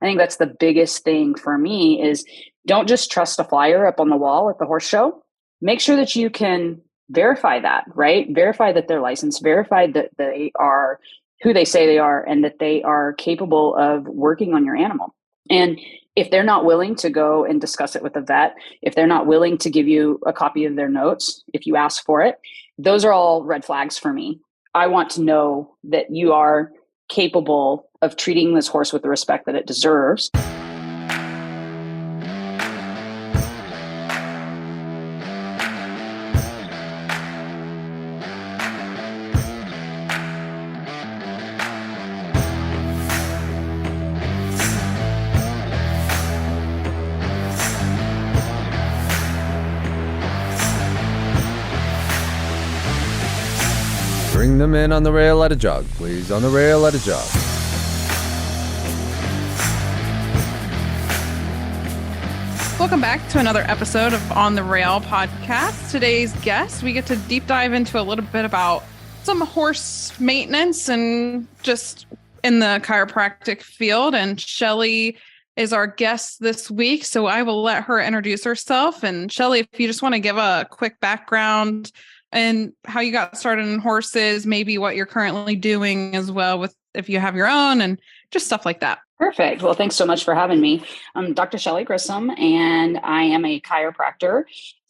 I think that's the biggest thing for me is don't just trust a flyer up on the wall at the horse show. Make sure that you can verify that, right? Verify that they're licensed, verify that they are who they say they are, and that they are capable of working on your animal. And if they're not willing to go and discuss it with a vet, if they're not willing to give you a copy of their notes, if you ask for it, those are all red flags for me. I want to know that you are capable of treating this horse with the respect that it deserves. Bring them in on the rail at a jog, please. On the rail at a jog. Welcome back to another episode of On the Rail podcast. Today's guest, we get to deep dive into a little bit about some horse maintenance and just in the chiropractic field. And Shelley is our guest this week, so I will let her introduce herself. And Shelley, if you just want to give a quick background and how you got started in horses, maybe what you're currently doing as well with if you have your own and just stuff like that. Perfect. Well, thanks so much for having me. I'm Dr. Shelley Grissom, and I am a chiropractor.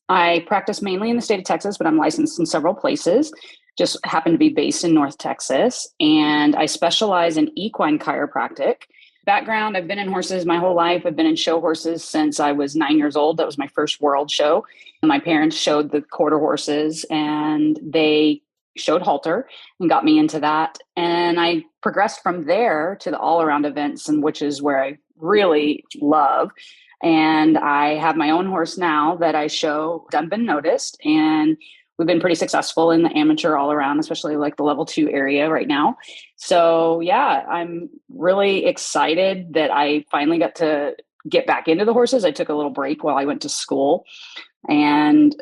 I practice mainly in the state of Texas, but I'm licensed in several places. Just happen to be based in North Texas, and I specialize in equine chiropractic. Background, I've been in horses my whole life. I've been in show horses since I was 9 years old. That was my first world show. My parents showed the quarter horses, and they showed halter and got me into that. And I progressed from there to the all-around events, and which is where I really love. And I have my own horse now that I show, done been noticed, and we've been pretty successful in the amateur all around, especially like the level 2 area right now. So yeah, I'm really excited that I finally got to get back into the horses. I took a little break while I went to school and,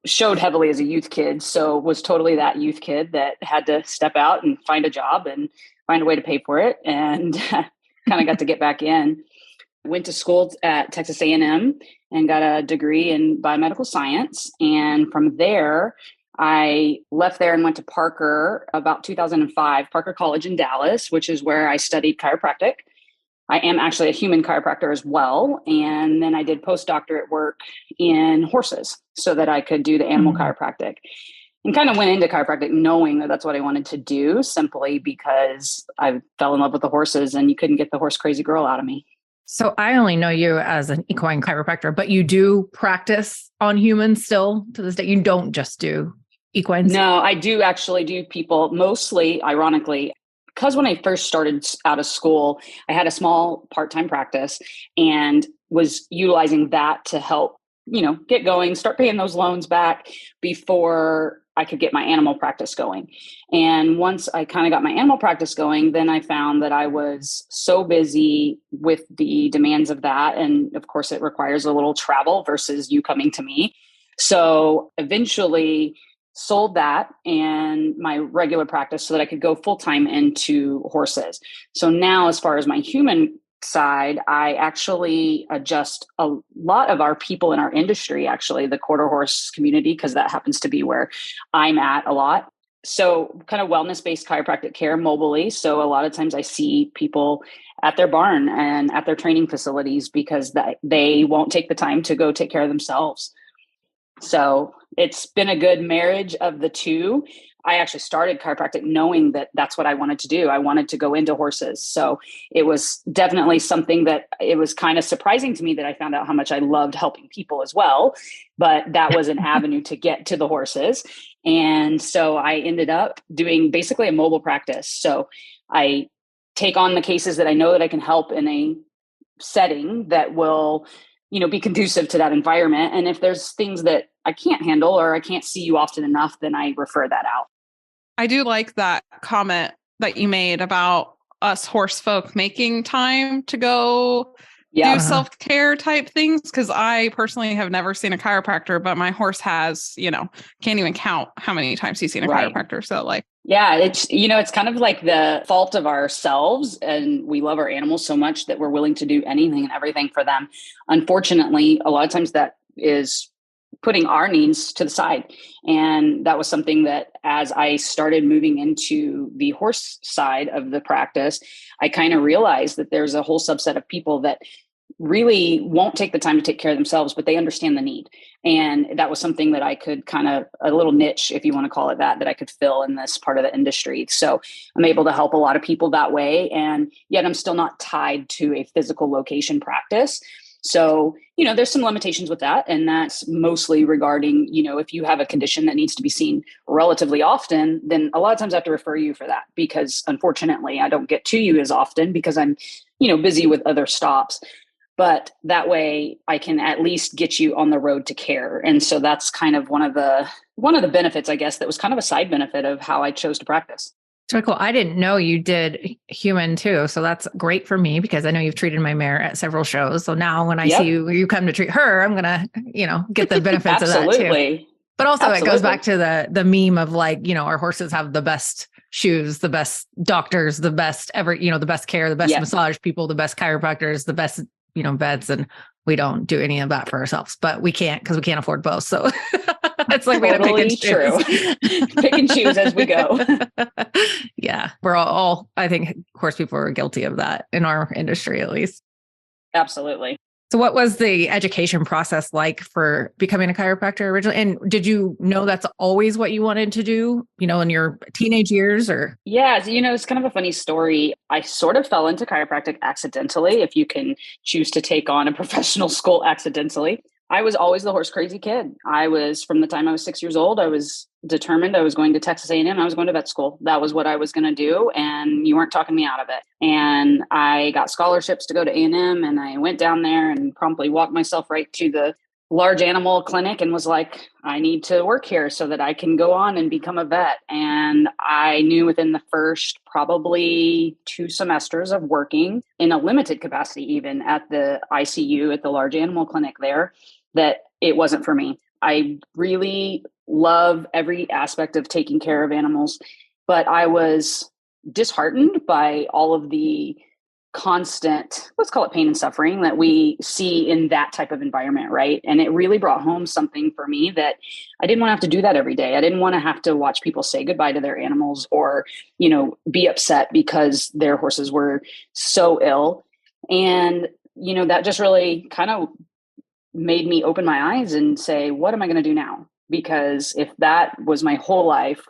showed heavily as a youth kid. So was totally that youth kid that had to step out and find a job and find a way to pay for it, and kind of got to get back in. Went to school at Texas A&M and got a degree in biomedical science. And from there, I left there and went to Parker about 2005, Parker College in Dallas, which is where I studied chiropractic. I am actually a human chiropractor as well. And then I did postdoctorate work in horses so that I could do the animal chiropractic. And kind of went into chiropractic knowing that that's what I wanted to do, simply because I fell in love with the horses and you couldn't get the horse crazy girl out of me. So I only know you as an equine chiropractor, but you do practice on humans still to this day. You don't just do equines. No, I do actually do people, mostly, ironically, because when I first started out of school, I had a small part-time practice and was utilizing that to help, get going, start paying those loans back before I could get my animal practice going. And once I kind of got my animal practice going, then I found that I was so busy with the demands of that. And of course, it requires a little travel versus you coming to me. So eventually sold that and my regular practice so that I could go full-time into horses. So now, as far as my human side, I actually adjust a lot of our people in our industry, actually the quarter horse community, because that happens to be where I'm at a lot. So kind of wellness-based chiropractic care mobily. So a lot of times I see people at their barn and at their training facilities because they won't take the time to go take care of themselves. So it's been a good marriage of the two. I actually started chiropractic knowing that that's what I wanted to do. I wanted to go into horses. So it was definitely something that it was kind of surprising to me that I found out how much I loved helping people as well. But that was an avenue to get to the horses. And so I ended up doing basically a mobile practice. So I take on the cases that I know that I can help in a setting that will, be conducive to that environment. And if there's things that I can't handle or I can't see you often enough, then I refer that out. I do like that comment that you made about us horse folk making time to go Yeah. do self-care type things? Because I personally have never seen a chiropractor, but my horse has, can't even count how many times he's seen a Right. chiropractor. So like, yeah, it's kind of like the fault of ourselves, and we love our animals so much that we're willing to do anything and everything for them. Unfortunately, a lot of times that is putting our needs to the side. And that was something that as I started moving into the horse side of the practice, I kind of realized that there's a whole subset of people that really won't take the time to take care of themselves, but they understand the need. And that was something that I could kind of, a little niche, if you want to call it that I could fill in this part of the industry. So I'm able to help a lot of people that way. And yet I'm still not tied to a physical location practice. So, there's some limitations with that. And that's mostly regarding, if you have a condition that needs to be seen relatively often, then a lot of times I have to refer you for that, because unfortunately I don't get to you as often because I'm, busy with other stops. But that way I can at least get you on the road to care. And so that's kind of one of the benefits, I guess, that was kind of a side benefit of how I chose to practice. So cool. I didn't know you did human too. So that's great for me because I know you've treated my mare at several shows. So now when I see you come to treat her, I'm going to, get the benefits of that too. But also it goes back to the meme of like, our horses have the best shoes, the best doctors, the best the best care, the best massage people, the best chiropractors, the best, vets. And we don't do any of that for ourselves, but we can't because we can't afford both. So it's like totally we gotta pick and choose. Pick and choose as we go. Yeah. We're all, I think horse people are guilty of that in our industry, at least. Absolutely. So what was the education process like for becoming a chiropractor originally? And did you know that's always what you wanted to do, in your teenage years or? Yeah, it's kind of a funny story. I sort of fell into chiropractic accidentally, if you can choose to take on a professional school accidentally. I was always the horse crazy kid. From the time I was 6 years old, I was determined I was going to Texas A&M. I was going to vet school. That was what I was going to do. And you weren't talking me out of it. And I got scholarships to go to A&M, and I went down there and promptly walked myself right to the large animal clinic and was like, I need to work here so that I can go on and become a vet. And I knew within the first probably 2 semesters of working in a limited capacity, even at the ICU at the large animal clinic there, that it wasn't for me. I really love every aspect of taking care of animals, but I was disheartened by all of the constant, let's call it pain and suffering that we see in that type of environment, right? And it really brought home something for me that I didn't want to have to do that every day. I didn't want to have to watch people say goodbye to their animals or, be upset because their horses were so ill. And, that just really kind of made me open my eyes and say, what am I going to do now? Because if that was my whole life,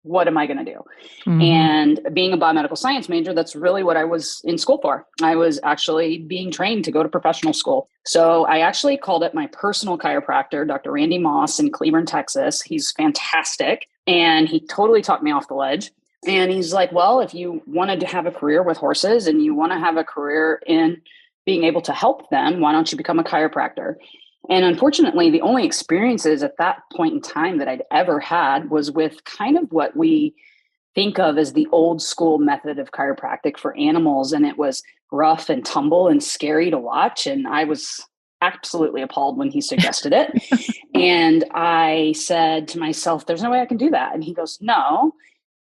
what am I going to do? Mm-hmm. And being a biomedical science major, that's really what I was in school for. I was actually being trained to go to professional school. So I actually called up my personal chiropractor, Dr. Randy Moss in Cleburne, Texas. He's fantastic. And he totally talked me off the ledge. And he's like, well, if you wanted to have a career with horses and you want to have a career in being able to help them, why don't you become a chiropractor? And unfortunately, the only experiences at that point in time that I'd ever had was with kind of what we think of as the old school method of chiropractic for animals. And it was rough and tumble and scary to watch. And I was absolutely appalled when he suggested it. And I said to myself, there's no way I can do that. And he goes, no,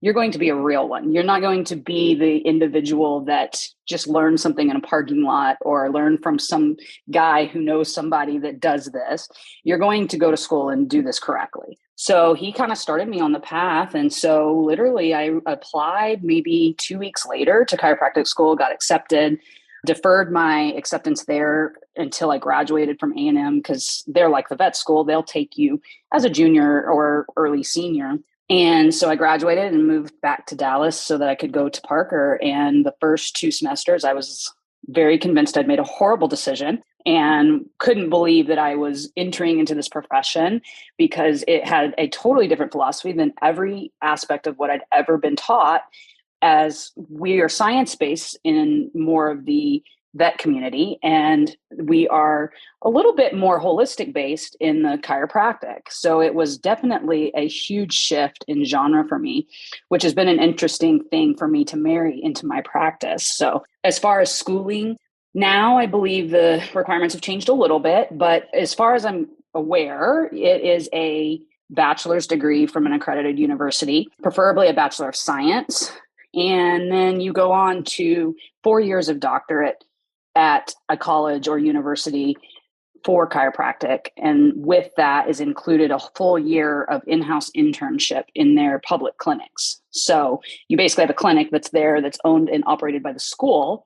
you're going to be a real one. You're not going to be the individual that just learned something in a parking lot or learn from some guy who knows somebody that does this. You're going to go to school and do this correctly. So he kind of started me on the path. And so literally I applied maybe 2 weeks later to chiropractic school, got accepted, deferred my acceptance there until I graduated from A&M because they're like the vet school. They'll take you as a junior or early senior. And so I graduated and moved back to Dallas so that I could go to Parker. And the first 2 semesters, I was very convinced I'd made a horrible decision and couldn't believe that I was entering into this profession because it had a totally different philosophy than every aspect of what I'd ever been taught, as we are science-based in more of the vet community, and we are a little bit more holistic based in the chiropractic. So it was definitely a huge shift in genre for me, which has been an interesting thing for me to marry into my practice. So as far as schooling, Now I believe the requirements have changed a little bit, but as far as I'm aware, it is a bachelor's degree from an accredited university, preferably a Bachelor of Science. And then you go on to 4 years of doctorate at a college or university for chiropractic. And with that is included a full year of in-house internship in their public clinics. So you basically have a clinic that's there, that's owned and operated by the school,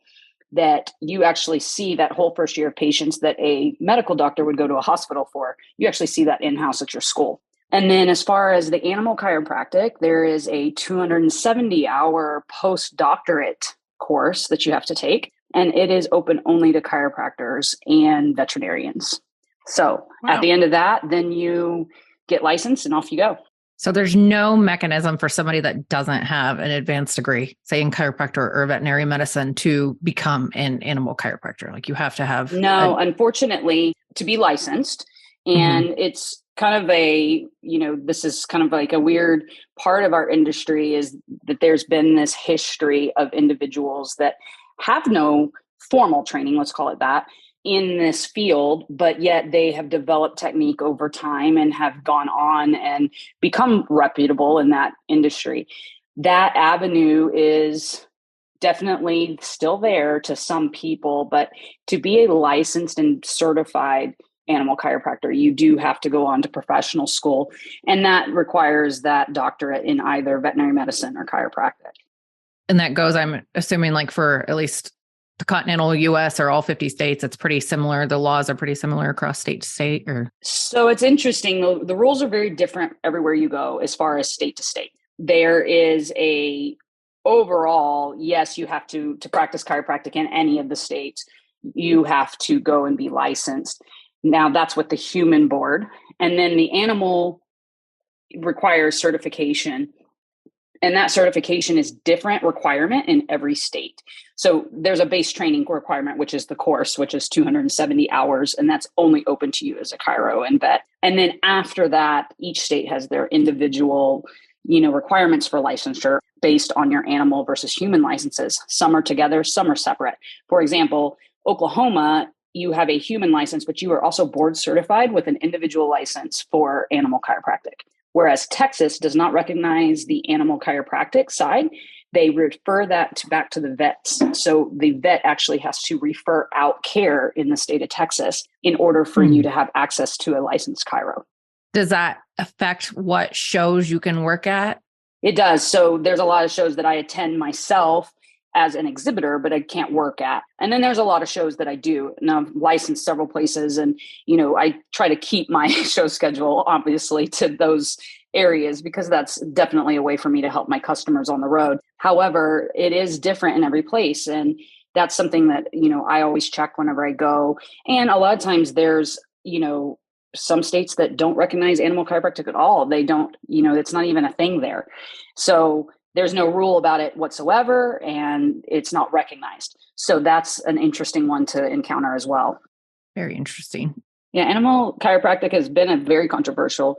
that you actually see that whole first year of patients that a medical doctor would go to a hospital for. You actually see that in-house at your school. And then as far as the animal chiropractic, there is a 270-hour postdoctorate course that you have to take, and it is open only to chiropractors and veterinarians. So At the end of that, then you get licensed and off you go. So there's no mechanism for somebody that doesn't have an advanced degree, say in chiropractor or veterinary medicine, to become an animal chiropractor. Like you have to have. No, unfortunately, to be licensed. And it's kind of this is kind of like a weird part of our industry, is that there's been this history of individuals that have no formal training, let's call it that, in this field, but yet they have developed technique over time and have gone on and become reputable in that industry. That avenue is definitely still there to some people, but to be a licensed and certified animal chiropractor, you do have to go on to professional school, and that requires that doctorate in either veterinary medicine or chiropractic. And that goes, I'm assuming, like for at least the continental US or all 50 states, it's pretty similar. The laws are pretty similar across state to state, or? So it's interesting. The rules are very different everywhere you go as far as state to state. There is overall, yes, you have to practice chiropractic in any of the states. You have to go and be licensed. Now that's with the human board. And then the animal requires certification. And that certification is different requirement in every state. So there's a base training requirement, which is the course, which is 270 hours. And that's only open to you as a chiro and vet. And then after that, each state has their individual, requirements for licensure based on your animal versus human licenses. Some are together, some are separate. For example, Oklahoma, you have a human license, but you are also board certified with an individual license for animal chiropractic. Whereas Texas does not recognize the animal chiropractic side. They refer that back to the vets. So the vet actually has to refer out care in the state of Texas in order for you to have access to a licensed chiro. Does that affect what shows you can work at? It does. So there's a lot of shows that I attend myself as an exhibitor, but I can't work at. And then there's a lot of shows that I do. And I'm licensed several places. And, I try to keep my show schedule, obviously, to those areas, because that's definitely a way for me to help my customers on the road. However, it is different in every place. And that's something that, I always check whenever I go. And a lot of times there's, some states that don't recognize animal chiropractic at all. They don't, it's not even a thing there. So there's no rule about it whatsoever, and it's not recognized. So that's an interesting one to encounter as well. Very interesting. Yeah, animal chiropractic has been a very controversial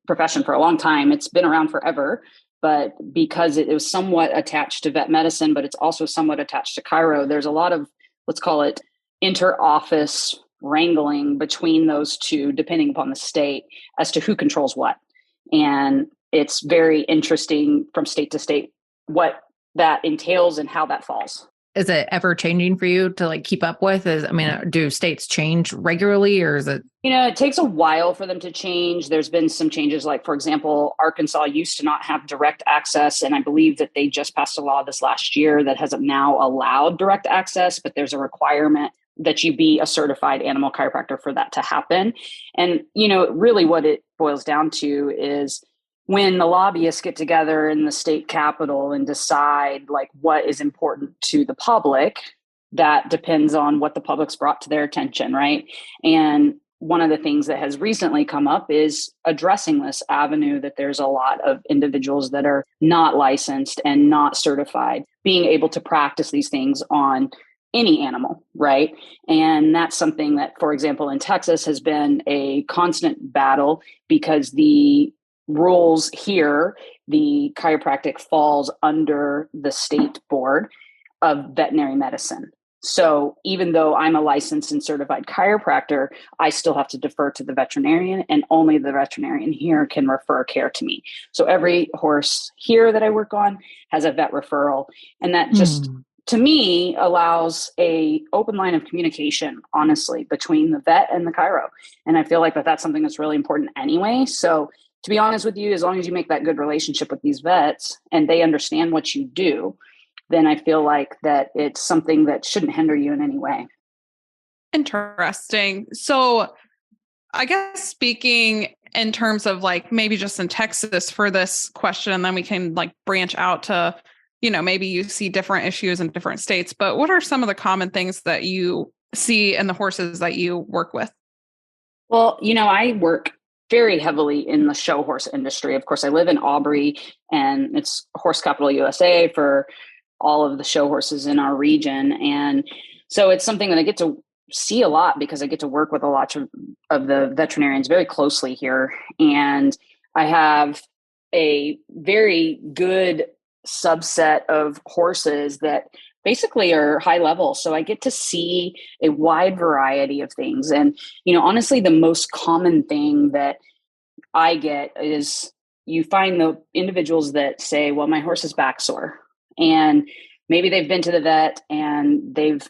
profession for a long time. It's been around forever, but because it was somewhat attached to vet medicine, but it's also somewhat attached to chiro, there's a lot of, let's call it, inter-office wrangling between those two, depending upon the state, as to who controls what. And it's very interesting from state to state what that entails and how that falls. Is it ever changing for you to keep up with? Do states change regularly, or is it? It takes a while for them to change. There's been some changes, like, for example, Arkansas used to not have direct access. And I believe that they just passed a law this last year that has now allowed direct access, but there's a requirement that you be a certified animal chiropractor for that to happen. And, really what it boils down to is when the lobbyists get together in the state capitol and decide what is important to the public, that depends on what the public's brought to their attention, right? And one of the things that has recently come up is addressing this avenue, that there's a lot of individuals that are not licensed and not certified being able to practice these things on any animal, right? And that's something that, for example, in Texas has been a constant battle, because the rules here, the chiropractic falls under the state board of veterinary medicine. So even though I'm a licensed and certified chiropractor, I still have to defer to the veterinarian, and only the veterinarian here can refer care to me. So every horse here that I work on has a vet referral. And that just, to me, allows a open line of communication, honestly, between the vet and the chiro. And I feel like that's something that's really important anyway. So to be honest with you, as long as you make that good relationship with these vets and they understand what you do, then I feel like that it's something that shouldn't hinder you in any way. Interesting. So I guess speaking in terms of like maybe just in Texas for this question, and then we can like branch out to, maybe you see different issues in different states, but what are some of the common things that you see in the horses that you work with? Well, I work very heavily in the show horse industry. Of course, I live in Aubrey, and it's horse capital USA for all of the show horses in our region. And so it's something that I get to see a lot because I get to work with a lot of the veterinarians very closely here. And I have a very good subset of horses that basically are high level. So I get to see a wide variety of things. And, honestly, the most common thing that I get is you find the individuals that say, well, my horse is back sore. And maybe they've been to the vet and they've,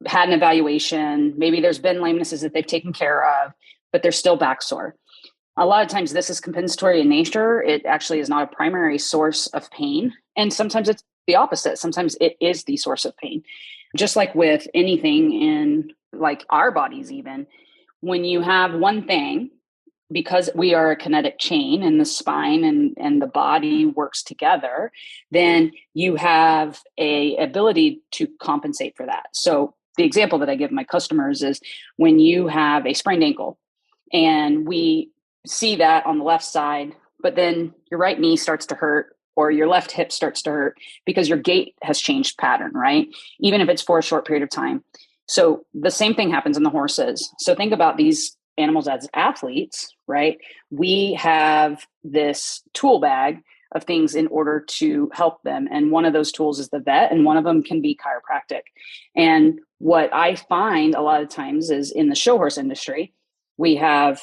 had an evaluation. Maybe there's been lamenesses that they've taken care of, but they're still back sore. A lot of times this is compensatory in nature. It actually is not a primary source of pain. And sometimes it's the opposite. Sometimes it is the source of pain. Just like with anything in like our bodies, even when you have one thing, because we are a kinetic chain and the spine and the body works together, then you have a ability to compensate for that. So the example that I give my customers is when you have a sprained ankle and we see that on the left side, but then your right knee starts to hurt or your left hip starts to hurt because your gait has changed pattern, right? Even if it's for a short period of time. So the same thing happens in the horses. So think about these animals as athletes, right? We have this tool bag of things in order to help them. And one of those tools is the vet, and one of them can be chiropractic. And what I find a lot of times is in the show horse industry, we have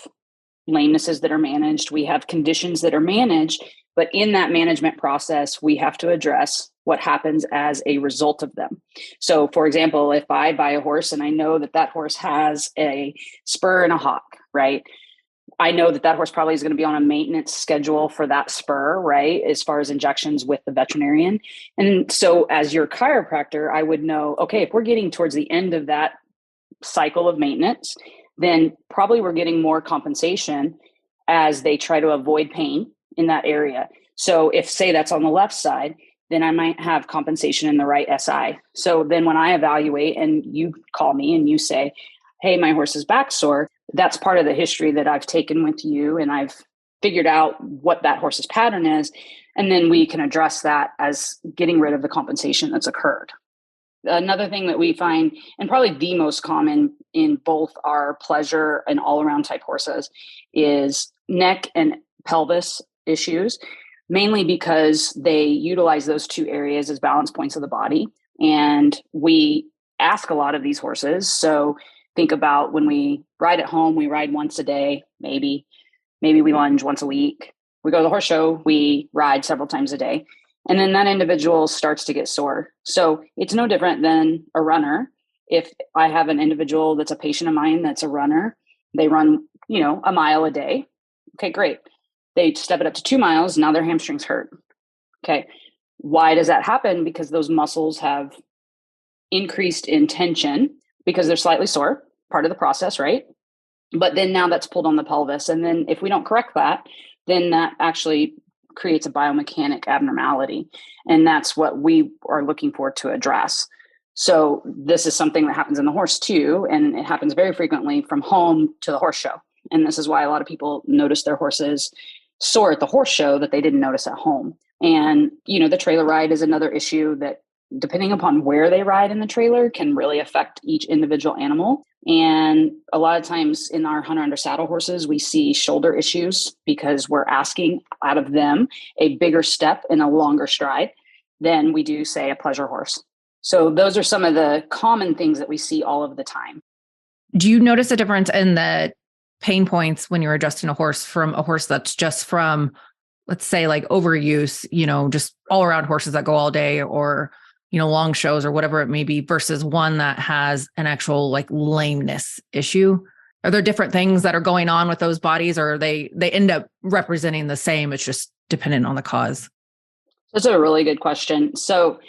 lamenesses that are managed, we have conditions that are managed, but in that management process, we have to address what happens as a result of them. So for example, if I buy a horse and I know that horse has a spur and a hock, right? I know that horse probably is going to be on a maintenance schedule for that spur, right? As far as injections with the veterinarian. And so as your chiropractor, I would know, okay, if we're getting towards the end of that cycle of maintenance, then probably we're getting more compensation as they try to avoid pain in that area. So if say that's on the left side, then I might have compensation in the right SI. So then when I evaluate and you call me and you say, hey, my horse is back sore, that's part of the history that I've taken with you. And I've figured out what that horse's pattern is. And then we can address that as getting rid of the compensation that's occurred. Another thing that we find, and probably the most common in both our pleasure and all-around type horses, is neck and pelvis issues, mainly because they utilize those two areas as balance points of the body. And we ask a lot of these horses. So think about when we ride at home, we ride once a day, maybe we lunge once a week. We go to the horse show, we ride several times a day. And then that individual starts to get sore. So it's no different than a runner. If I have an individual that's a patient of mine that's a runner, they run, a mile a day. Okay, great. They step it up to 2 miles. Now their hamstrings hurt. Okay. Why does that happen? Because those muscles have increased in tension because they're slightly sore, part of the process, right? But then now that's pulled on the pelvis. And then if we don't correct that, then that actually creates a biomechanic abnormality. And that's what we are looking for to address. So this is something that happens in the horse too. And it happens very frequently from home to the horse show. And this is why a lot of people notice their horses sore at the horse show that they didn't notice at home. And, the trailer ride is another issue that, depending upon where they ride in the trailer, can really affect each individual animal. And a lot of times in our hunter under saddle horses, we see shoulder issues because we're asking out of them a bigger step and a longer stride than we do, say, a pleasure horse. So those are some of the common things that we see all of the time. Do you notice a difference in the pain points when you're adjusting a horse from a horse that's just from, let's say, like overuse, just all around horses that go all day, or, long shows or whatever it may be, versus one that has an actual like lameness issue? Are there different things that are going on with those bodies, or they end up representing the same? It's just dependent on the cause. That's a really good question. So,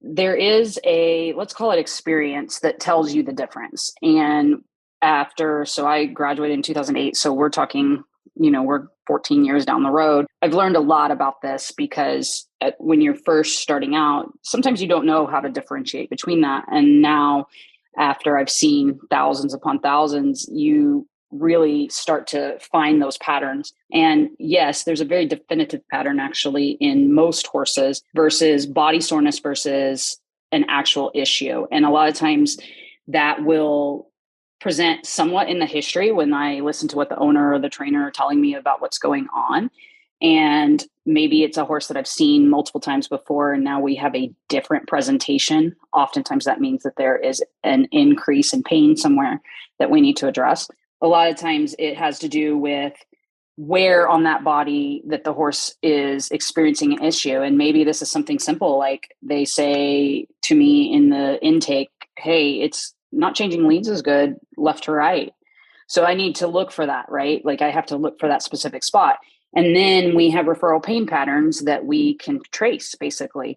there is let's call it experience that tells you the difference. And so I graduated in 2008. So we're talking, we're 14 years down the road. I've learned a lot about this because when you're first starting out, sometimes you don't know how to differentiate between that. And now, after I've seen thousands upon thousands, you really start to find those patterns. And yes, there's a very definitive pattern actually in most horses versus body soreness versus an actual issue. And a lot of times that will present somewhat in the history when I listen to what the owner or the trainer are telling me about what's going on. And maybe it's a horse that I've seen multiple times before, and now we have a different presentation. Oftentimes that means that there is an increase in pain somewhere that we need to address. A lot of times it has to do with where on that body that the horse is experiencing an issue. And maybe this is something simple, like they say to me in the intake, hey, it's not changing leads as good left to right. So I need to look for that, right? Like I have to look for that specific spot. And then we have referral pain patterns that we can trace, basically.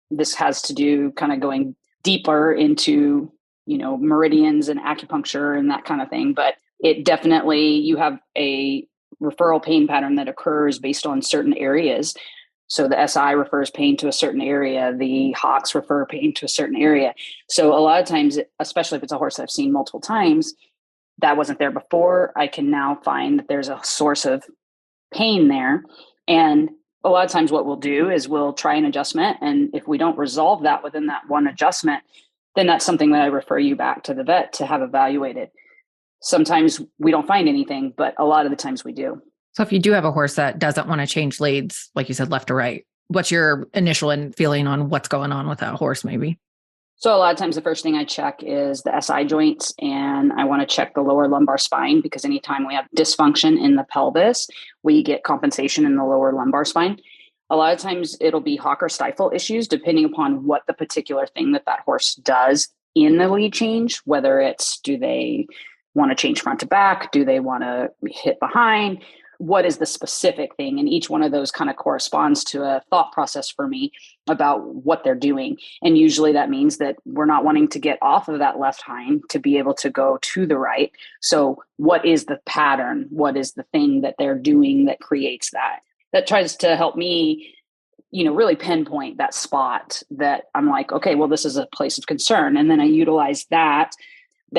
This has to do kind of going deeper into, meridians and acupuncture and that kind of thing. But it definitely, you have a referral pain pattern that occurs based on certain areas. So the SI refers pain to a certain area. The hocks refer pain to a certain area. So a lot of times, especially if it's a horse that I've seen multiple times, that wasn't there before. I can now find that there's a source of pain there. And a lot of times what we'll do is we'll try an adjustment. And if we don't resolve that within that one adjustment, then that's something that I refer you back to the vet to have evaluated. Sometimes we don't find anything, but a lot of the times we do. So if you do have a horse that doesn't want to change leads, like you said, left to right, what's your initial feeling on what's going on with that horse maybe? So a lot of times the first thing I check is the SI joints, and I want to check the lower lumbar spine, because anytime we have dysfunction in the pelvis, we get compensation in the lower lumbar spine. A lot of times it'll be hock or stifle issues, depending upon what the particular thing that horse does in the lead change, whether it's, do they want to change front to back? Do they want to hit behind? What is the specific thing? And each one of those kind of corresponds to a thought process for me about what they're doing. And usually that means that we're not wanting to get off of that left hind to be able to go to the right. So what is the pattern? What is the thing that they're doing that creates that? That tries to help me, really pinpoint that spot that I'm like, okay, well, this is a place of concern. And then I utilize that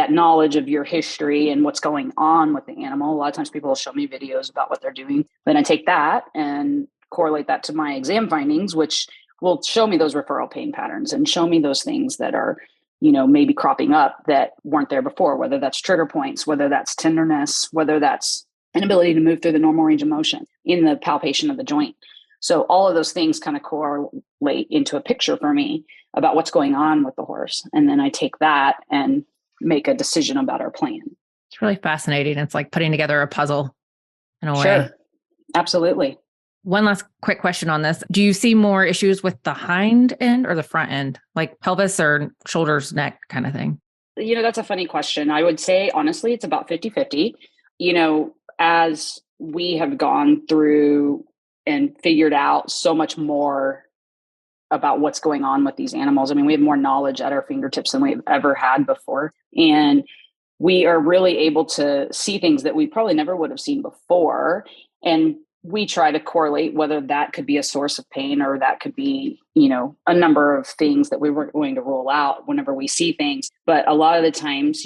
knowledge of your history and what's going on with the animal. A lot of times people will show me videos about what they're doing. Then I take that and correlate that to my exam findings, which will show me those referral pain patterns and show me those things that are, maybe cropping up that weren't there before, whether that's trigger points, whether that's tenderness, whether that's an ability to move through the normal range of motion in the palpation of the joint. So all of those things kind of correlate into a picture for me about what's going on with the horse. And then I take that and make a decision about our plan. It's really fascinating. It's like putting together a puzzle in a way. Sure. Absolutely. One last quick question on this. Do you see more issues with the hind end or the front end, like pelvis or shoulders, neck kind of thing? That's a funny question. I would say, honestly, it's about 50-50. As we have gone through and figured out so much more about what's going on with these animals. I mean, we have more knowledge at our fingertips than we've ever had before. And we are really able to see things that we probably never would have seen before. And we try to correlate whether that could be a source of pain or that could be, a number of things that we weren't going to rule out whenever we see things. But a lot of the times,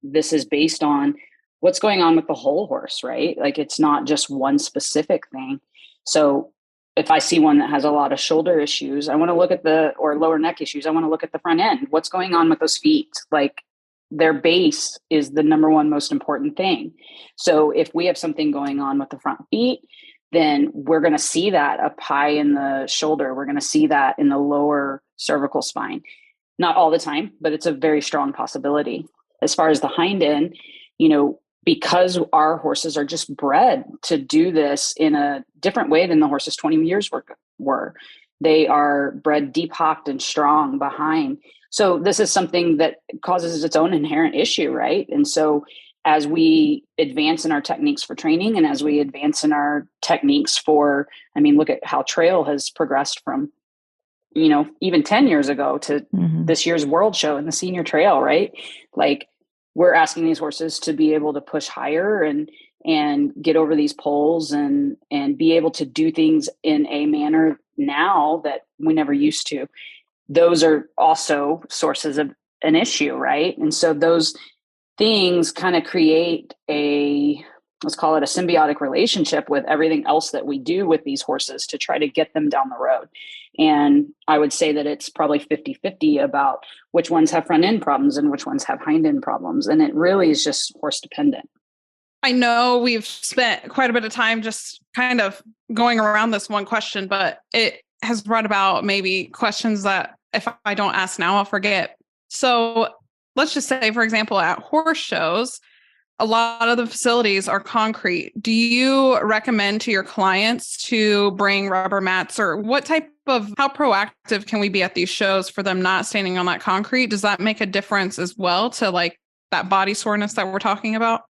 this is based on what's going on with the whole horse, right? Like it's not just one specific thing. So if I see one that has a lot of shoulder issues, I want to look at or lower neck issues, I want to look at the front end. What's going on with those feet? Like their base is the number one most important thing. So if we have something going on with the front feet, then we're going to see that up high in the shoulder. We're going to see that in the lower cervical spine. Not all the time, but it's a very strong possibility. As far as the hind end, because our horses are just bred to do this in a different way than the horses 20 years were. They are bred deep hocked and strong behind. So this is something that causes its own inherent issue, right? And so as we advance in our techniques for training and as we advance in our techniques for, look at how trail has progressed from, even 10 years ago to this year's world show and the senior trail, right? Like, we're asking these horses to be able to push higher and get over these poles and be able to do things in a manner now that we never used to. Those are also sources of an issue, right? And so those things kind of create let's call it a symbiotic relationship with everything else that we do with these horses to try to get them down the road. And I would say that it's probably 50-50 about which ones have front end problems and which ones have hind end problems. And it really is just horse dependent. I know we've spent quite a bit of time just kind of going around this one question, but it has brought about maybe questions that if I don't ask now, I'll forget. So let's just say, for example, at horse shows, a lot of the facilities are concrete. Do you recommend to your clients to bring rubber mats, or how proactive can we be at these shows for them not standing on that concrete? Does that make a difference as well to like that body soreness that we're talking about?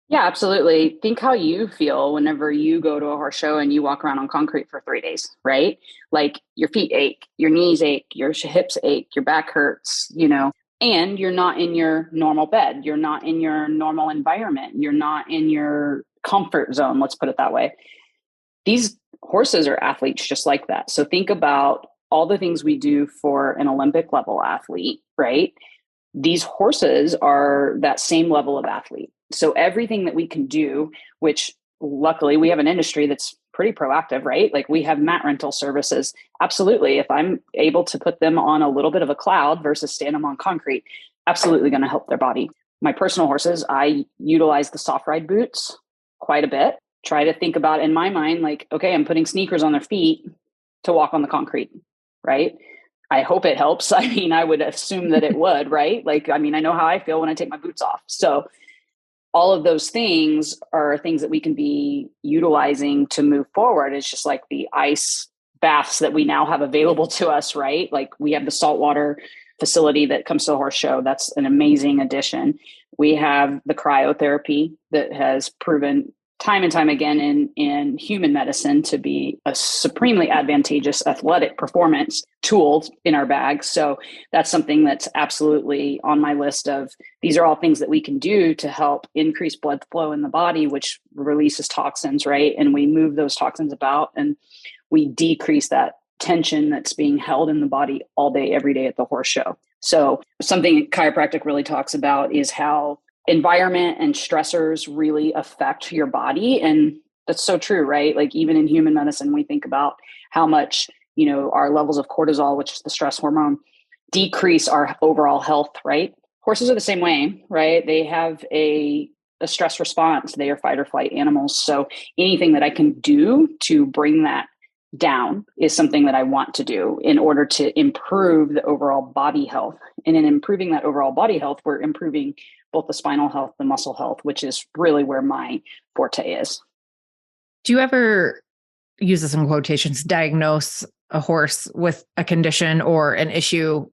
Yeah, absolutely. Think how you feel whenever you go to a horse show and you walk around on concrete for 3 days, right? Like your feet ache, your knees ache, your hips ache, your back hurts, and you're not in your normal bed. You're not in your normal environment. You're not in your comfort zone. Let's put it that way. These horses are athletes just like that. So think about all the things we do for an Olympic level athlete, right? These horses are that same level of athlete. So everything that we can do, which luckily we have an industry that's pretty proactive, right? Like we have mat rental services. Absolutely. If I'm able to put them on a little bit of a cloud versus stand them on concrete, absolutely going to help their body. My personal horses, I utilize the soft ride boots quite a bit. Try to think about in my mind, like, okay, I'm putting sneakers on their feet to walk on the concrete, right? I hope it helps. I would assume that it would, right? Like, I know how I feel when I take my boots off. So all of those things are things that we can be utilizing to move forward. It's just like the ice baths that we now have available to us, right? Like we have the saltwater facility that comes to a horse show. That's an amazing addition. We have the cryotherapy that has proven time and time again in human medicine to be a supremely advantageous athletic performance tool in our bag. So that's something that's absolutely on my list of, these are all things that we can do to help increase blood flow in the body, which releases toxins, right? And we move those toxins about and we decrease that tension that's being held in the body all day, every day at the horse show. So something chiropractic really talks about is how environment and stressors really affect your body. And that's so true, right? Like even in human medicine, we think about how much, our levels of cortisol, which is the stress hormone, decrease our overall health, right? Horses are the same way, right? They have a stress response. They are fight or flight animals. So anything that I can do to bring that down is something that I want to do in order to improve the overall body health. And in improving that overall body health, we're improving both the spinal health, the muscle health, which is really where my forte is. Do you ever, use this in quotations, diagnose a horse with a condition or an issue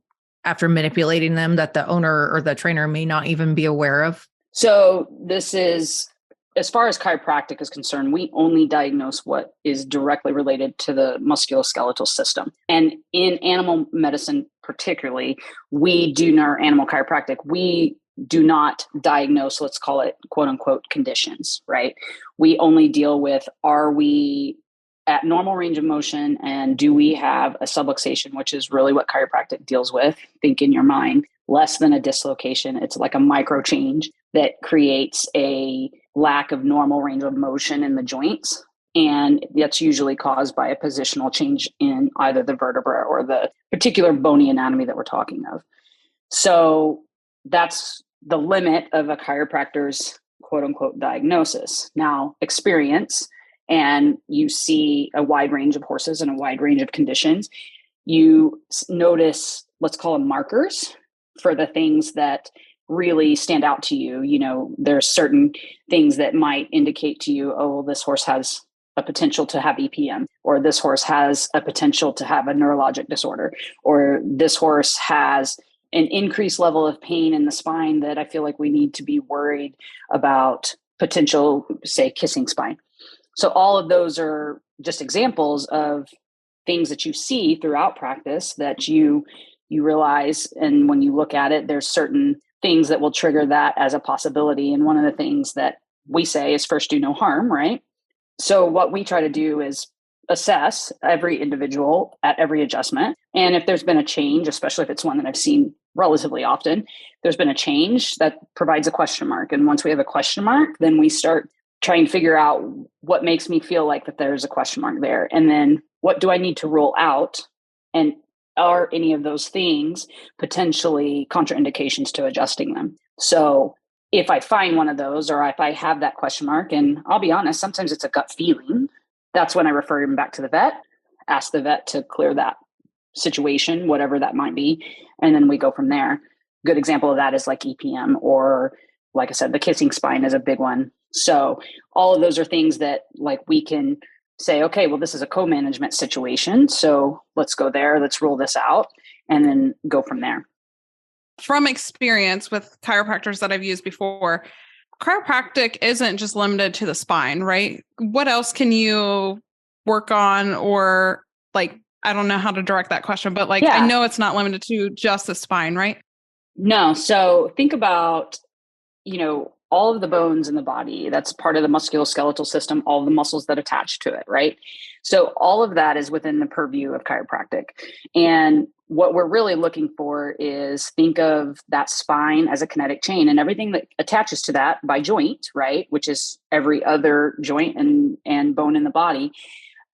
after manipulating them that the owner or the trainer may not even be aware of? So this is, as far as chiropractic is concerned, we only diagnose what is directly related to the musculoskeletal system. And in animal medicine, particularly, we do in our animal chiropractic, we do not diagnose, let's call it quote unquote conditions, right? We only deal with, are we at normal range of motion and do we have a subluxation, which is really what chiropractic deals with. Think in your mind, less than a dislocation. It's like a micro change that creates a lack of normal range of motion in the joints. And that's usually caused by a positional change in either the vertebra or the particular bony anatomy that we're talking of. So that's the limit of a chiropractor's quote unquote diagnosis. Now, experience and you see a wide range of horses and a wide range of conditions, you notice, let's call them markers for the things that really stand out to you. You know, there's certain things that might indicate to you, oh, well, this horse has a potential to have EPM, or this horse has a potential to have a neurologic disorder, or this horse has an increased level of pain in the spine that I feel like we need to be worried about potential, say, kissing spine. So all of those are just examples of things that you see throughout practice that you realize. And when you look at it, there's certain things that will trigger that as a possibility. And one of the things that we say is first do no harm, right? So what we try to do is assess every individual at every adjustment. And if there's been a change, especially if it's one that I've seen relatively often, there's been a change that provides a question mark. And once we have a question mark, then we start trying to figure out what makes me feel like that there's a question mark there. And then what do I need to rule out? And are any of those things potentially contraindications to adjusting them? So if I find one of those, or if I have that question mark, and I'll be honest, sometimes it's a gut feeling, that's when I refer him back to the vet, ask the vet to clear that situation, whatever that might be. And then we go from there. Good example of that is like EPM, or like I said, the kissing spine is a big one. So all of those are things that like we can say, okay, well, this is a co-management situation. So let's go there. Let's rule this out and then go from there. From experience with chiropractors that I've used before, chiropractic isn't just limited to the spine, right? What else can you work on? Or like, I don't know how to direct that question, but like, I know it's not limited to just the spine, right? No. So think about, you know, all of the bones in the body. That's part of the musculoskeletal system, all the muscles that attach to it, right? So all of that is within the purview of chiropractic. And what we're really looking for is think of that spine as a kinetic chain, and everything that attaches to that by joint, right? Which is every other joint and bone in the body.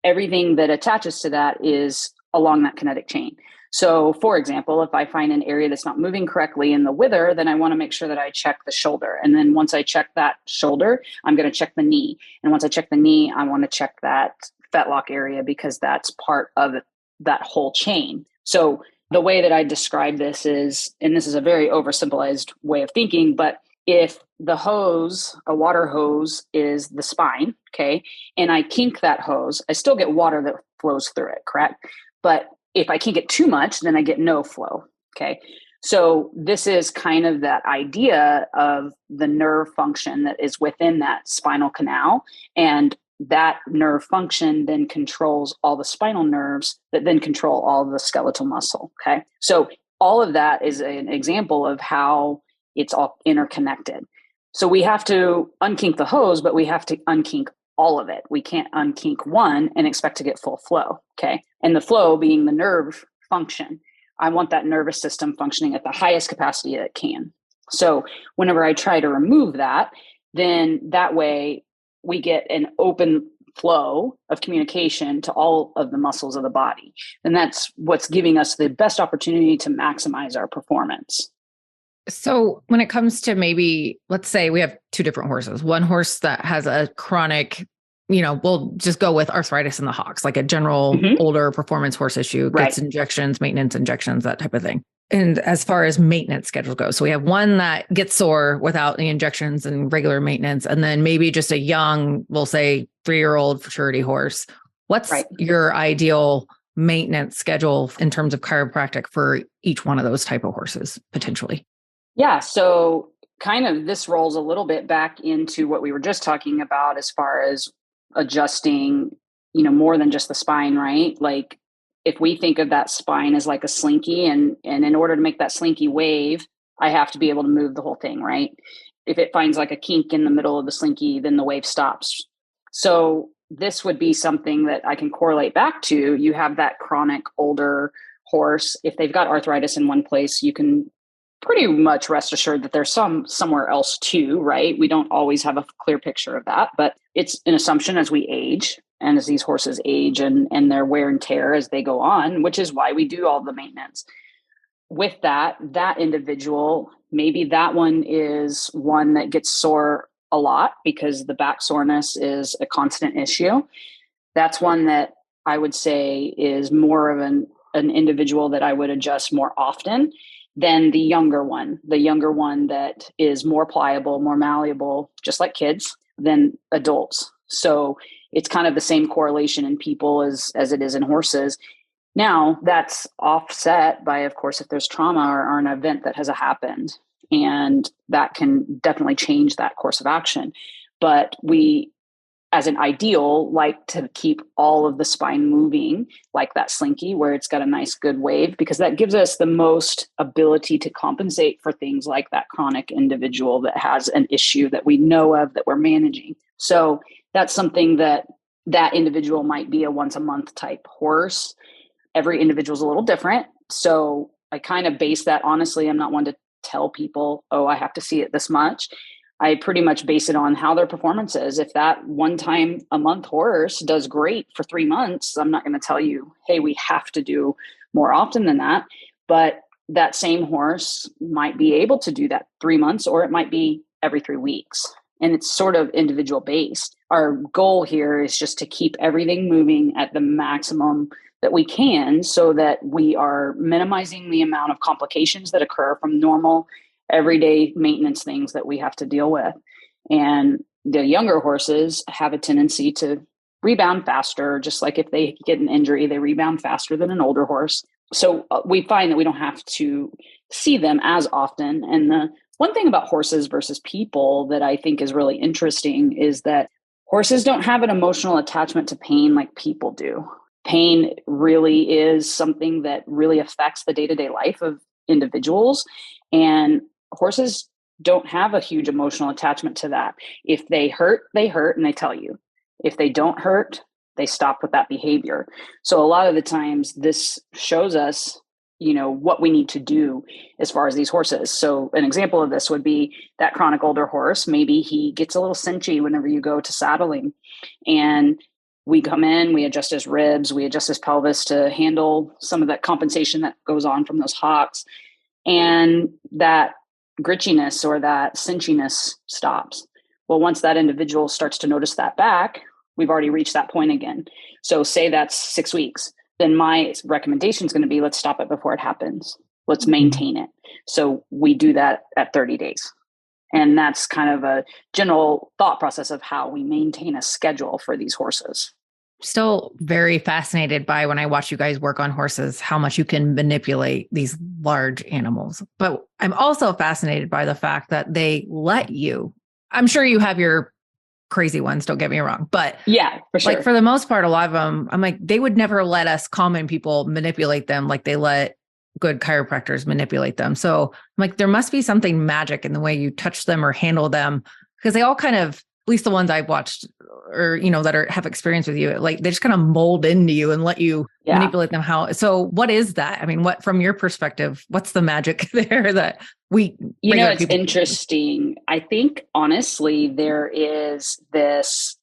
Everything that attaches to that is along that kinetic chain. So for example, if I find an area that's not moving correctly in the wither, then I want to make sure that I check the shoulder. And then once I check that shoulder, I'm going to check the knee. And once I check the knee, I want to check that fetlock area, because that's part of that whole chain. So the way that I describe this is, and this is a very oversimplified way of thinking, but if the hose, a water hose, is the spine, okay, and I kink that hose, I still get water that flows through it, correct? But if I kink it too much, then I get no flow, okay? So this is kind of that idea of the nerve function that is within that spinal canal, and that nerve function then controls all the spinal nerves that then control all the skeletal muscle, okay? So all of that is an example of how it's all interconnected. So we have to unkink the hose, but we have to unkink all of it. We can't unkink one and expect to get full flow, okay? And the flow being the nerve function. I want that nervous system functioning at the highest capacity that it can. So whenever I try to remove that, then that way we get an open flow of communication to all of the muscles of the body. And that's what's giving us the best opportunity to maximize our performance. So when it comes to maybe, let's say we have two different horses, one horse that has a chronic, you know, we'll just go with arthritis in the hocks, like a general older performance horse issue, gets injections, maintenance injections, that type of thing. And as far as maintenance schedule goes, so we have one that gets sore without the injections and regular maintenance, and then maybe just a young, we'll say 3-year-old futurity horse. What's your ideal maintenance schedule in terms of chiropractic for each one of those type of horses potentially? Yeah. So kind of this rolls a little bit back into what we were just talking about as far as adjusting, you know, more than just the spine, right? Like if we think of that spine as like a slinky, and in order to make that slinky wave, I have to be able to move the whole thing, right? If it finds like a kink in the middle of the slinky, then the wave stops. So this would be something that I can correlate back to. You have that chronic older horse. If they've got arthritis in one place, you can pretty much rest assured that there's somewhere else too, right? We don't always have a clear picture of that, but it's an assumption as we age and as these horses age and their wear and tear as they go on, which is why we do all the maintenance. With that individual, maybe that one is one that gets sore a lot because the back soreness is a constant issue. That's one that I would say is more of an individual that I would adjust more often than the younger one that is more pliable, more malleable, just like kids, than adults. So it's kind of the same correlation in people as it is in horses. Now, that's offset by, of course, if there's trauma or an event that has happened, and that can definitely change that course of action. But we, as an ideal, like to keep all of the spine moving like that slinky, where it's got a nice good wave, because that gives us the most ability to compensate for things like that chronic individual that has an issue that we know of that we're managing. So that's something that individual might be a once a month type horse. Every individual is a little different. So I kind of base that, honestly, I'm not one to tell people, oh, I have to see it this much. I pretty much base it on how their performance is. If that one time a month horse does great for 3 months, I'm not going to tell you, hey, we have to do more often than that. But that same horse might be able to do that 3 months, or it might be every 3 weeks. And it's sort of individual based. Our goal here is just to keep everything moving at the maximum that we can, so that we are minimizing the amount of complications that occur from normal everyday maintenance things that we have to deal with. And the younger horses have a tendency to rebound faster, just like if they get an injury, they rebound faster than an older horse. So we find that we don't have to see them as often. And the one thing about horses versus people that I think is really interesting is that horses don't have an emotional attachment to pain like people do. Pain really is something that really affects the day-to-day life of individuals. And horses don't have a huge emotional attachment to that. If they hurt and they tell you. If they don't hurt, they stop with that behavior. So a lot of the times this shows us, what we need to do as far as these horses. So an example of this would be that chronic older horse. Maybe he gets a little cinchy whenever you go to saddling, and we come in, we adjust his ribs, we adjust his pelvis to handle some of that compensation that goes on from those hocks. And that gritchiness or that cinchiness stops. Well, once that individual starts to notice that back, we've already reached that point again. So say that's 6 weeks. Then my recommendation is going to be, let's stop it before it happens. Let's maintain it. So we do that at 30 days. And that's kind of a general thought process of how we maintain a schedule for these horses. Still very fascinated by, when I watch you guys work on horses, how much you can manipulate these large animals. But I'm also fascinated by the fact that they let you. I'm sure you have your crazy ones, don't get me wrong. But yeah, for sure. Like for the most part, a lot of them, I'm like, they would never let us common people manipulate them like they let good chiropractors manipulate them. So I'm like, there must be something magic in the way you touch them or handle them, because they all kind of, at least the ones I've watched or, that have experience with you, like they just kind of mold into you and let you manipulate them. So what is that? I mean, what, from your perspective, what's the magic there that we, it's interesting. I think honestly, there is this,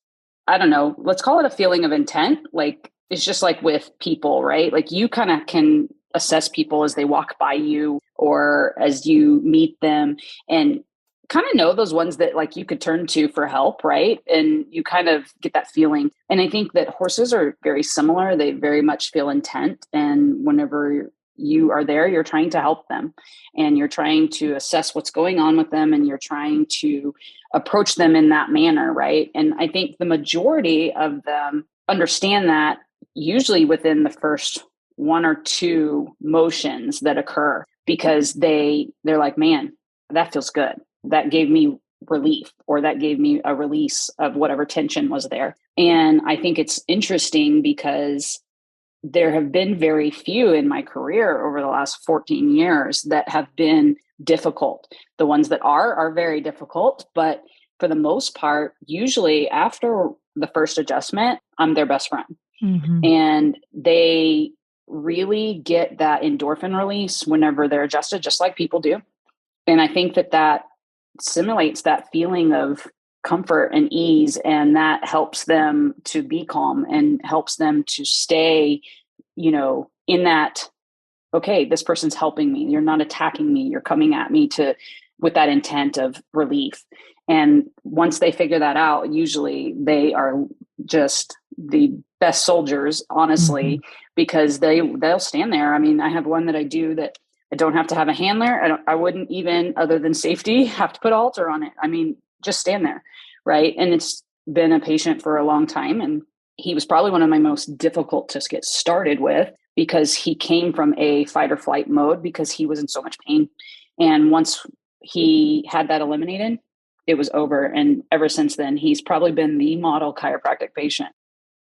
I don't know, let's call it a feeling of intent. Like it's just like with people, right? Like you kind of can assess people as they walk by you or as you meet them, and kind of know those ones that like you could turn to for help, right? And you kind of get that feeling. And I think that horses are very similar. They very much feel intent. And whenever you are there, you're trying to help them and you're trying to assess what's going on with them and you're trying to approach them in that manner, right? And I think the majority of them understand that usually within the first 1 or 2 motions that occur, because they're like, man, that feels good. That gave me relief, or that gave me a release of whatever tension was there. And I think it's interesting because there have been very few in my career over the last 14 years that have been difficult. The ones that are very difficult, but for the most part, usually after the first adjustment, I'm their best friend. Mm-hmm. And they really get that endorphin release whenever they're adjusted, just like people do. And I think that simulates that feeling of comfort and ease, and that helps them to be calm and helps them to stay, in that, okay, this person's helping me. You're not attacking me. You're coming at me with that intent of relief. And once they figure that out, usually they are just the best soldiers, honestly, because they'll stand there. I mean, I have one that I do that I don't have to have a handler. I wouldn't even, other than safety, have to put a halter on it. I mean, just stand there, right? And it's been a patient for a long time. And he was probably one of my most difficult to get started with because he came from a fight or flight mode because he was in so much pain. And once he had that eliminated, it was over. And ever since then, he's probably been the model chiropractic patient.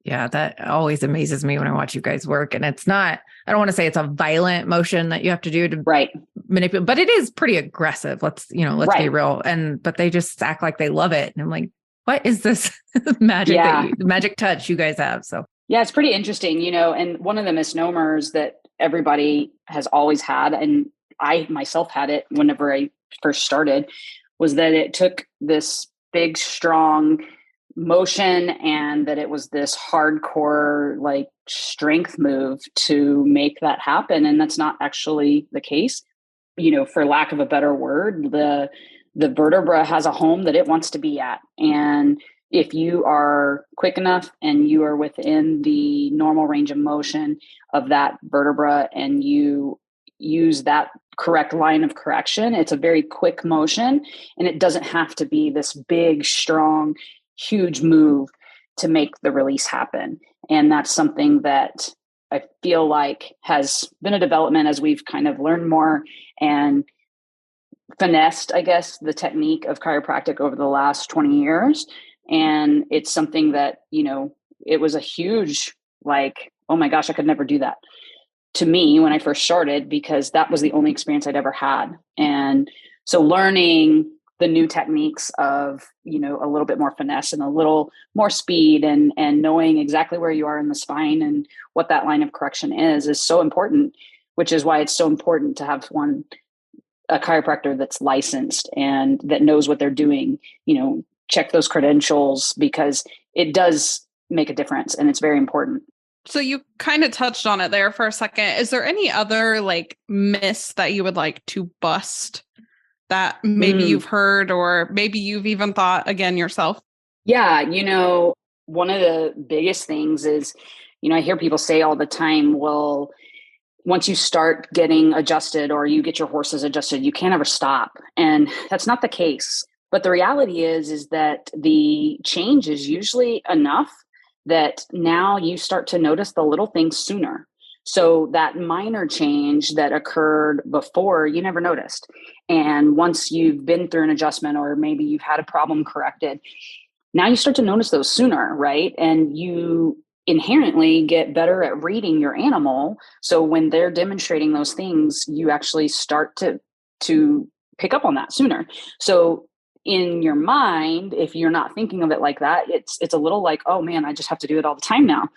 Yeah, that always amazes me when I watch you guys work. And it's not, I don't want to say it's a violent motion that you have to do to manipulate, but it is pretty aggressive. Let's be real. But they just act like they love it. And I'm like, what is this magic magic touch you guys have? So yeah, it's pretty interesting, and one of the misnomers that everybody has always had, and I myself had it whenever I first started, was that it took this big, strong motion and that it was this hardcore, like, strength move to make that happen. And that's not actually the case. For lack of a better word, the vertebra has a home that it wants to be at. And if you are quick enough and you are within the normal range of motion of that vertebra and you use that correct line of correction, it's a very quick motion, and it doesn't have to be this big, strong, huge move to make the release happen. And that's something that I feel like has been a development as we've kind of learned more and finessed, I guess, the technique of chiropractic over the last 20 years. And it's something that, it was a huge, like, oh my gosh, I could never do that to me when I first started, because that was the only experience I'd ever had. And so learning the new techniques of, a little bit more finesse and a little more speed and knowing exactly where you are in the spine and what that line of correction is so important, which is why it's so important to have a chiropractor that's licensed and that knows what they're doing, check those credentials, because it does make a difference and it's very important. So you kind of touched on it there for a second. Is there any other myths that you would like to bust that maybe you've heard or maybe you've even thought again yourself? Yeah. One of the biggest things is, I hear people say all the time, well, once you start getting adjusted or you get your horses adjusted, you can't ever stop. And that's not the case. But the reality is that the change is usually enough that now you start to notice the little things sooner. So that minor change that occurred before, you never noticed. And once you've been through an adjustment or maybe you've had a problem corrected, now you start to notice those sooner, right? And you inherently get better at reading your animal. So when they're demonstrating those things, you actually start to pick up on that sooner. So in your mind, if you're not thinking of it like that, it's a little like, oh man, I just have to do it all the time now.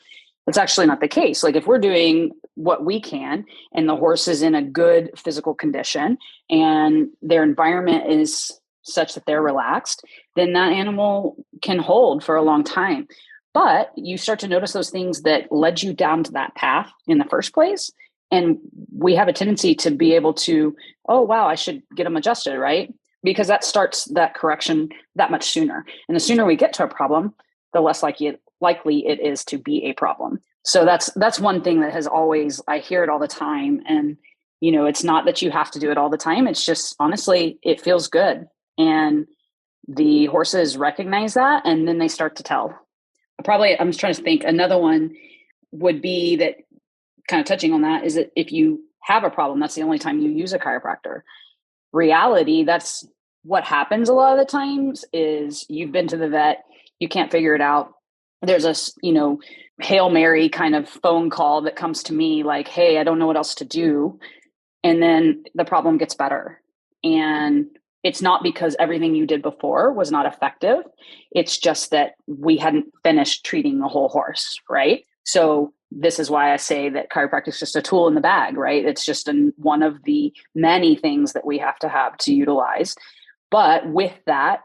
That's actually not the case. Like if we're doing what we can and the horse is in a good physical condition and their environment is such that they're relaxed, then that animal can hold for a long time. But you start to notice those things that led you down to that path in the first place. And we have a tendency to be able to, oh, wow, I should get them adjusted, right? Because that starts that correction that much sooner. And the sooner we get to a problem, the less likely it is to be a problem. So that's one thing that has always, I hear it all the time. And, it's not that you have to do it all the time. It's just, honestly, it feels good. And the horses recognize that, and then they start to tell. I'm just trying to think. Another one would be that, kind of touching on that, is that if you have a problem, that's the only time you use a chiropractor. Reality, that's what happens a lot of the times, is you've been to the vet, you can't figure it out. There's a, Hail Mary kind of phone call that comes to me like, hey, I don't know what else to do. And then the problem gets better. And it's not because everything you did before was not effective. It's just that we hadn't finished treating the whole horse, right? So this is why I say that chiropractic is just a tool in the bag, right? It's just one of the many things that we have to utilize. But with that,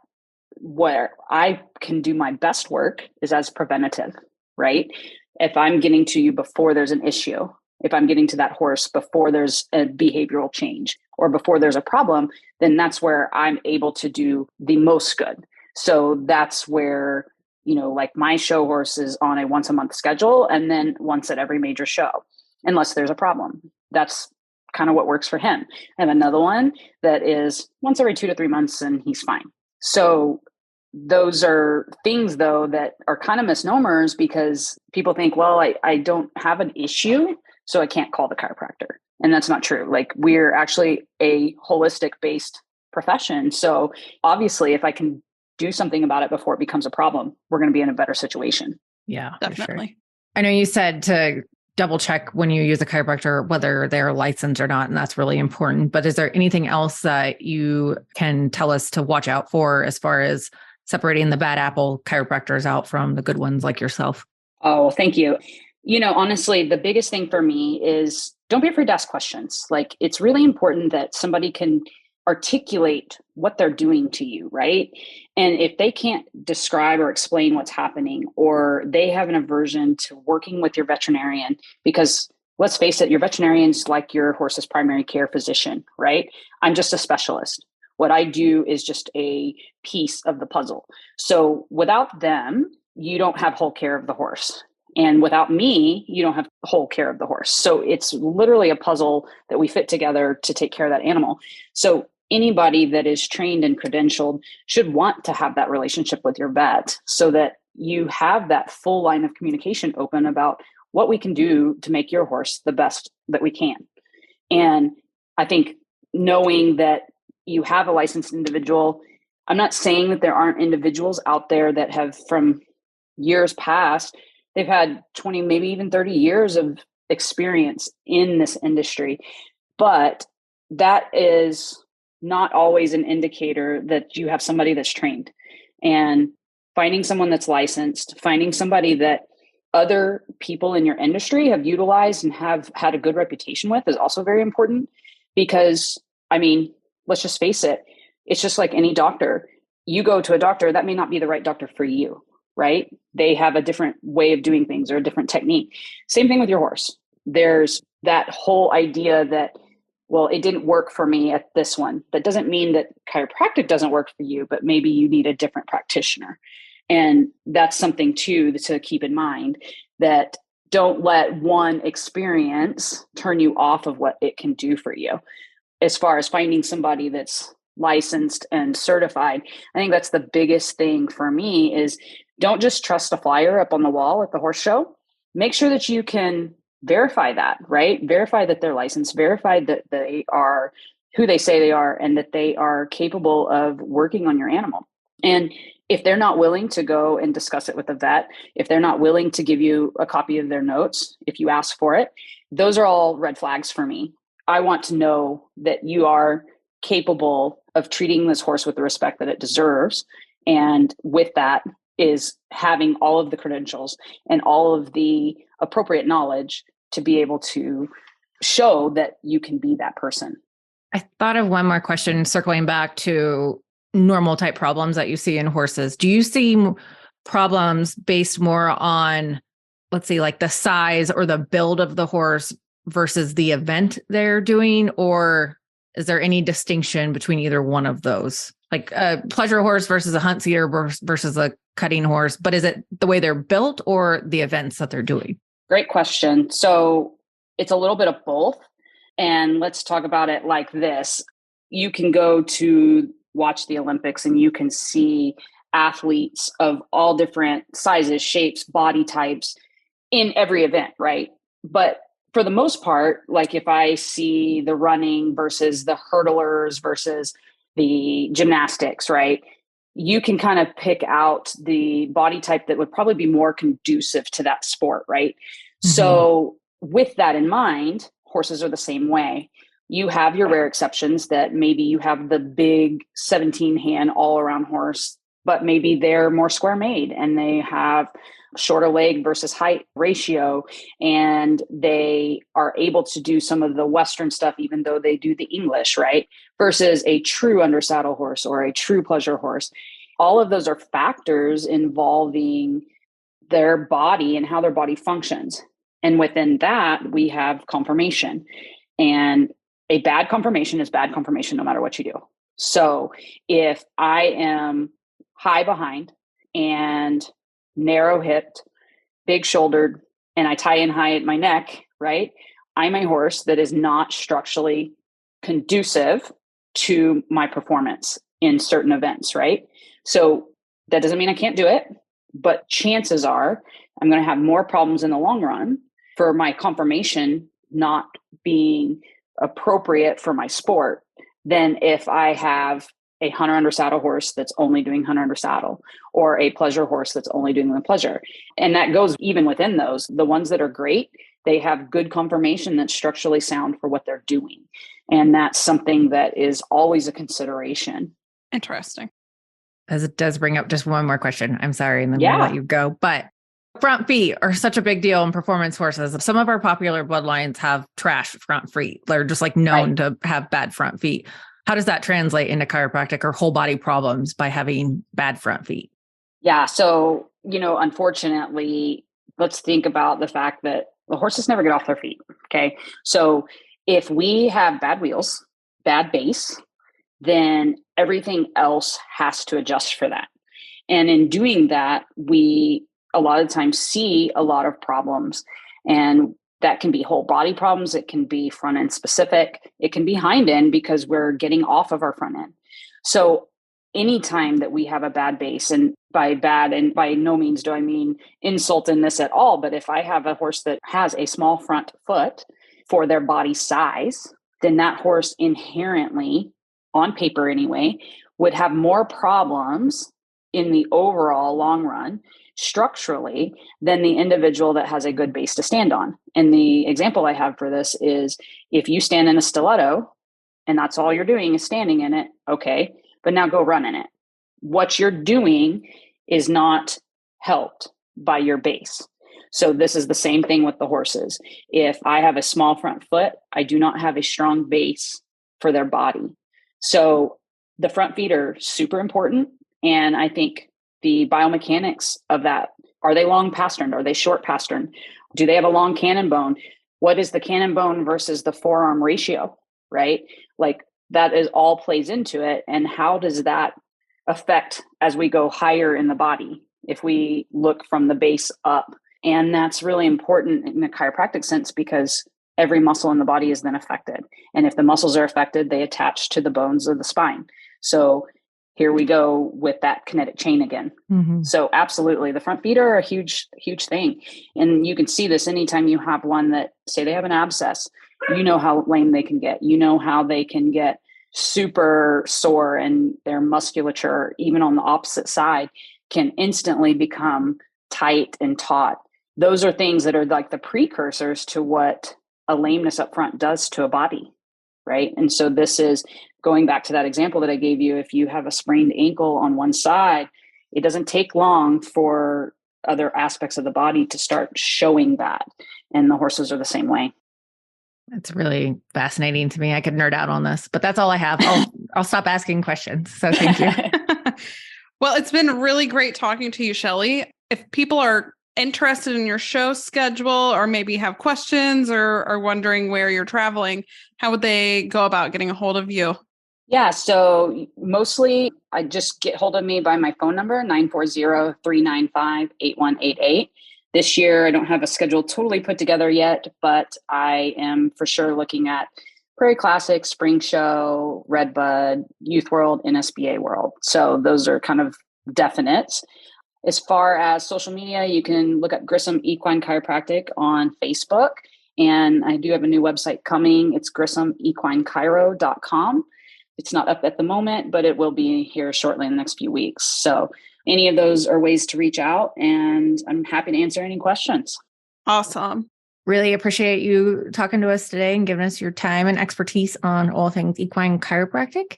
where I can do my best work is as preventative, right? If I'm getting to you before there's an issue, If I'm getting to that horse before there's a behavioral change or before there's a problem, then that's where I'm able to do the most good. So that's where, like my show horse is on a once a month schedule and then once at every major show, unless there's a problem. That's kind of what works for him. I have another one that is once every 2 to 3 months and he's fine. So those are things, though, that are kind of misnomers because people think, well, I don't have an issue, so I can't call the chiropractor. And that's not true. Like, we're actually a holistic based profession. So obviously, if I can do something about it before it becomes a problem, we're going to be in a better situation. Yeah, definitely. Sure. I know you said to double check when you use a chiropractor, whether they're licensed or not. And that's really important. But is there anything else that you can tell us to watch out for as far as separating the bad apple chiropractors out from the good ones like yourself? Oh, thank you. Honestly, the biggest thing for me is don't be afraid to ask questions. Like, it's really important that somebody can articulate what they're doing to you, right? And if they can't describe or explain what's happening, or they have an aversion to working with your veterinarian, because let's face it, your veterinarian's like your horse's primary care physician, right? I'm just a specialist. What I do is just a piece of the puzzle. So without them, you don't have whole care of the horse. And without me, you don't have whole care of the horse. So it's literally a puzzle that we fit together to take care of that animal. So anybody that is trained and credentialed should want to have that relationship with your vet so that you have that full line of communication open about what we can do to make your horse the best that we can. And I think knowing that you have a licensed individual, I'm not saying that there aren't individuals out there that have, from years past, they've had 20, maybe even 30 years of experience in this industry, but that is not always an indicator that you have somebody that's trained. And finding someone that's licensed, finding somebody that other people in your industry have utilized and have had a good reputation with is also very important, because, let's just face it, it's just like any doctor. You go to a doctor, that may not be the right doctor for you, right? They have a different way of doing things or a different technique. Same thing with your horse. There's that whole idea that, well, it didn't work for me at this one. That doesn't mean that chiropractic doesn't work for you, but maybe you need a different practitioner. And that's something too to keep in mind, that don't let one experience turn you off of what it can do for you. As far as finding somebody that's licensed and certified, I think that's the biggest thing for me is don't just trust a flyer up on the wall at the horse show. Make sure that you can verify that, right? Verify that they're licensed, verify that they are who they say they are, and that they are capable of working on your animal. And if they're not willing to go and discuss it with a vet, if they're not willing to give you a copy of their notes, if you ask for it, those are all red flags for me. I want to know that you are capable of treating this horse with the respect that it deserves. And with that is having all of the credentials and all of the appropriate knowledge to be able to show that you can be that person. I thought of one more question, circling back to normal type problems that you see in horses. Do you see problems based more on, let's say, like the size or the build of the horse versus the event they're doing? Or is there any distinction between either one of those? Like a pleasure horse versus a hunt seater versus a cutting horse, but is it the way they're built or the events that they're doing? Great question. So it's a little bit of both. And let's talk about it like this. You can go to watch the Olympics and you can see athletes of all different sizes, shapes, body types in every event, right? But for the most part, like if I see the running versus the hurdlers versus the gymnastics, right? You can kind of pick out the body type that would probably be more conducive to that sport, right? Mm-hmm. So with that in mind, horses are the same way. You have your rare exceptions that maybe you have the big 17-hand all-around horse, but maybe they're more square made and they have shorter leg versus height ratio, and they are able to do some of the Western stuff, even though they do the English, right? Versus a true undersaddle horse or a true pleasure horse. All of those are factors involving their body and how their body functions. And within that, we have conformation. And a bad conformation is bad conformation no matter what you do. So if I am high behind and narrow hipped, big shouldered, and I tie in high at my neck, right? I'm a horse that is not structurally conducive to my performance in certain events, right? So that doesn't mean I can't do it, but chances are I'm going to have more problems in the long run for my conformation not being appropriate for my sport than if I have a hunter under saddle horse that's only doing hunter under saddle, or a pleasure horse that's only doing the pleasure. And that goes even within those. The ones that are great, they have good conformation that's structurally sound for what they're doing. And that's something that is always a consideration. Interesting. As it does bring up just one more question. I'm sorry, and then we'll let you go. But front feet are such a big deal in performance horses. Some of our popular bloodlines have trash front feet. They're just like known to have bad front feet. How does that translate into chiropractic or whole body problems by having bad front feet? Yeah. So, unfortunately, let's think about the fact that the horses never get off their feet. Okay. So if we have bad wheels, bad base, then everything else has to adjust for that. And in doing that, we a lot of times see a lot of problems, and that can be whole body problems. It can be front end specific. It can be hind end because we're getting off of our front end. So anytime that we have a bad base, and by bad, and by no means do I mean insult in this at all, but if I have a horse that has a small front foot for their body size, then that horse inherently, on paper anyway, would have more problems in the overall long run structurally than the individual that has a good base to stand on. And the example I have for this is if you stand in a stiletto and that's all you're doing is standing in it, okay, but now go run in it. What you're doing is not helped by your base. So this is the same thing with the horses. If I have a small front foot, I do not have a strong base for their body. So the front feet are super important. And I think the biomechanics of that, are they long pastern? Are they short pastern? Do they have a long cannon bone? What is the cannon bone versus the forearm ratio, right? Like that is all plays into it. And how does that affect as we go higher in the body if we look from the base up? And that's really important in a chiropractic sense because every muscle in the body is then affected. And if the muscles are affected, they attach to the bones of the spine. So here we go with that kinetic chain again. Mm-hmm. So absolutely, the front feet are a huge, huge thing. And you can see this anytime you have one that, say they have an abscess, you know how lame they can get. You know how they can get super sore and their musculature, even on the opposite side, can instantly become tight and taut. Those are things that are like the precursors to what a lameness up front does to a body, right? And so this is going back to that example that I gave you. If you have a sprained ankle on one side, it doesn't take long for other aspects of the body to start showing that. And the horses are the same way. It's really fascinating to me. I could nerd out on this, but that's all I have. I'll stop asking questions. So thank you. Well, it's been really great talking to you, Shelley. If people are interested in your show schedule or maybe have questions or are wondering where you're traveling, how would they go about getting a hold of you? Yeah, so mostly I just get hold of me by my phone number, 940-395-8188. This year, I don't have a schedule totally put together yet, but I am for sure looking at Prairie Classic, Spring Show, Redbud, Youth World, NSBA World. So those are kind of definites. As far as social media, you can look up Grissom Equine Chiropractic on Facebook. And I do have a new website coming. It's GrissomEquineChiro.com. It's not up at the moment, but it will be here shortly in the next few weeks. So any of those are ways to reach out, and I'm happy to answer any questions. Awesome. Really appreciate you talking to us today and giving us your time and expertise on all things equine chiropractic.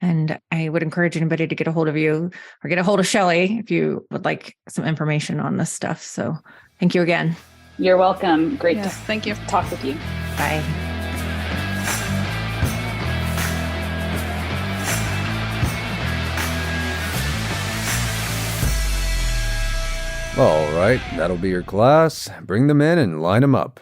And I would encourage anybody to get a hold of you or get a hold of Shelley if you would like some information on this stuff. So thank you again. You're welcome. Great to thank you. Talk with you. Bye. All right, that'll be your class. Bring them in and line them up.